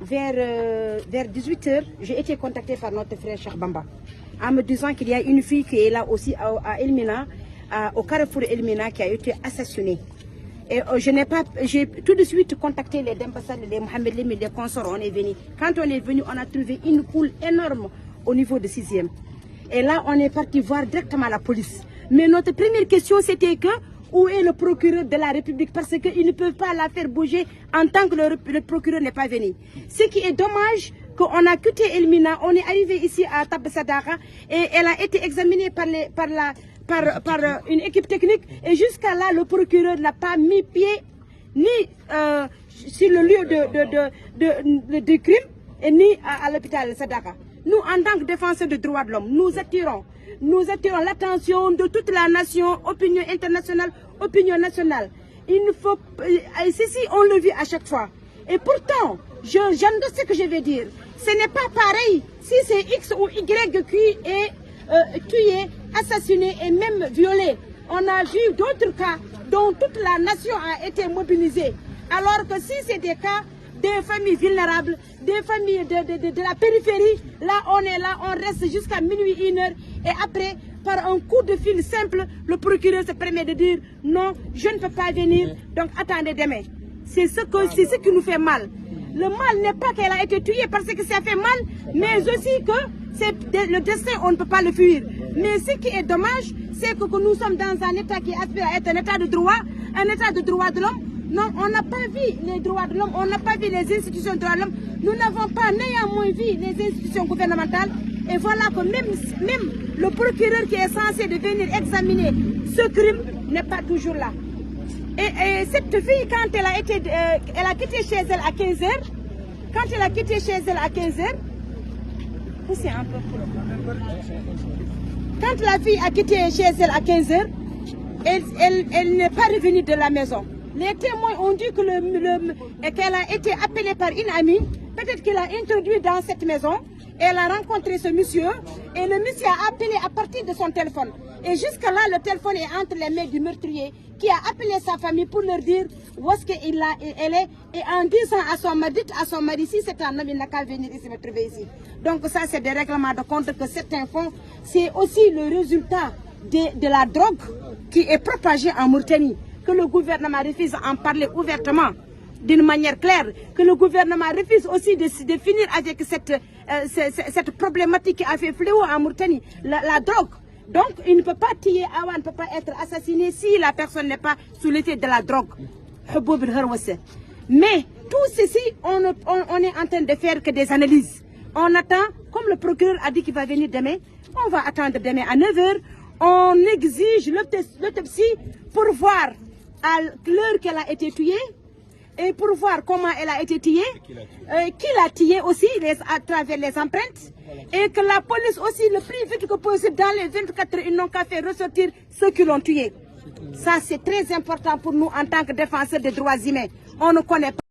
vers 18 h, j'ai été contactée par notre frère Cheikh Bamba en me disant qu'il y a une fille qui est là aussi à Elmina, au carrefour Elmina, qui a été assassinée. Et j'ai tout de suite contacté les ambassades, les Mohamed Lemid, les consorts, on est venu. Quand on est venu, on a trouvé une foule énorme au niveau de 6e. Et là, on est parti voir directement la police. Mais notre première question, c'était que où est le procureur de la République? Parce qu'ils ne peuvent pas la faire bouger en tant que le procureur n'est pas venu. Ce qui est dommage, qu'on a quitté Elmina, on est arrivé ici à Tabassadara et elle a été examinée par une équipe technique. Et jusqu'à là, le procureur n'a pas mis pied ni sur le lieu de crime et ni à l'hôpital Sadaka. Nous, en tant que défenseurs des droits de l'homme, nous attirons l'attention de toute la nation, opinion internationale, opinion nationale. Il ne faut, ceci, on le vit à chaque fois. Et pourtant, j'endosse ce que je vais dire. Ce n'est pas pareil si c'est X ou Y qui est tué, assassiné et même violé. On a vu d'autres cas dont toute la nation a été mobilisée. Alors que si c'est des cas des familles vulnérables, des familles de la périphérie, là on est là, on reste jusqu'à minuit, 1 h, et après, par un coup de fil simple, le procureur se permet de dire non, je ne peux pas venir, donc attendez demain. C'est ce qui nous fait mal. Le mal n'est pas qu'elle a été tuée parce que ça fait mal, mais aussi que le destin, on ne peut pas le fuir. Mais ce qui est dommage, c'est que nous sommes dans un état qui aspire à être un état de droit, de l'homme. Non, on n'a pas vu les droits de l'homme, on n'a pas vu les institutions de droits de l'homme. Nous n'avons pas néanmoins vu les institutions gouvernementales. Et voilà que même le procureur qui est censé de venir examiner ce crime n'est pas toujours là. Et cette fille, quand elle a quitté chez elle à 15 h, quand elle a quitté chez elle à 15 h, poussez un peu pour le... Quand la fille a quitté chez elle à 15 h, elle n'est pas revenue de la maison. Les témoins ont dit qu'elle a été appelée par une amie, peut-être qu'elle a introduit dans cette maison, elle a rencontré ce monsieur, et le monsieur a appelé à partir de son téléphone. Et jusqu'à là, le téléphone est entre les mains du meurtrier, qui a appelé sa famille pour leur dire où est-ce qu'elle est, et en disant à son mari, si c'est un homme, il n'a qu'à venir ici me trouver ici. Donc ça, c'est des règlements de compte que certains font. C'est aussi le résultat de la drogue qui est propagée en Mauritanie, que le gouvernement refuse d'en parler ouvertement, d'une manière claire, que le gouvernement refuse aussi de finir avec cette problématique qui a fait fléau en Mauritanie, la drogue. Donc, il ne peut pas tuer, ne peut pas être assassiné si la personne n'est pas sous l'effet de la drogue. Mais tout ceci, on est en train de faire que des analyses. On attend, comme le procureur a dit qu'il va venir demain, on va attendre demain à 9 h. On exige l'autopsie pour voir à l'heure qu'elle a été tuée et pour voir comment elle a été tuée, qui l'a tuée aussi à travers les empreintes, et que la police aussi, le plus vite que possible, dans les 24 heures, ils n'ont qu'à faire ressortir ceux qui l'ont tuée. Ça, c'est très important pour nous en tant que défenseurs des droits humains. On ne connaît pas.